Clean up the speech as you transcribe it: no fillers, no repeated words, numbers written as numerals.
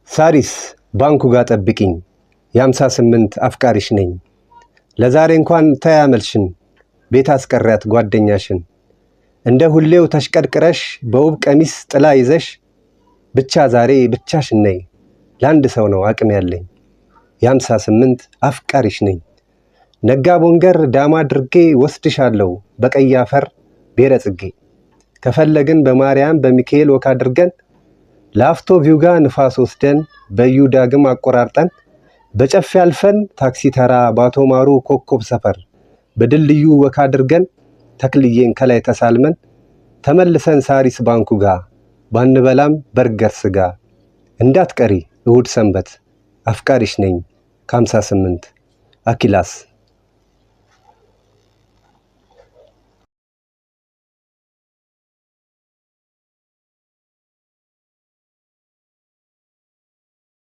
ሳሪስ ባንኩ ጋር ጠብቂኝ የ58 አፍቃሪሽ ነኝ። ለዛሬ እንኳን ተያመልሽን ቤት አስቀሪያት ጓደኛሽን። እንደ ሁሌው ተሽቀርቅረሽ በውብ ቀሚስ ጥላ ይዘሽ ብቻ ዛሬ ብቻሽን ነይ። ለአንድ ሰው ነው አቅም ያለኝ የ58 አፍቃሪሽ ነኝ። ነጋ ቦንገር ዳማ አድርጌ ወስድሻለሁ በቀይ አፈር ብሔረ ጽጌ። ከፈለግን በማርያም በሚካኤል ወክ አድርገን ላፍቶ ቪው ጋር ንፋስ ወስደን በዩ ዳግም አቆራርጠን በጨፌ አልፈን ታክሲ ተራ ባቶማሩ ኮከብ ሰፈር በድልድዩ ወክ አድርገን ተክልዬን ከላይ ተሳልመን ተመልሰን ሳሪስ ባንኩ ጋር ባንበላም በርገር ስጋ። እንዳትቀሪ እሁድ ሰንበት አፍቃሪሽ ነኝ ከ58 አኪላስ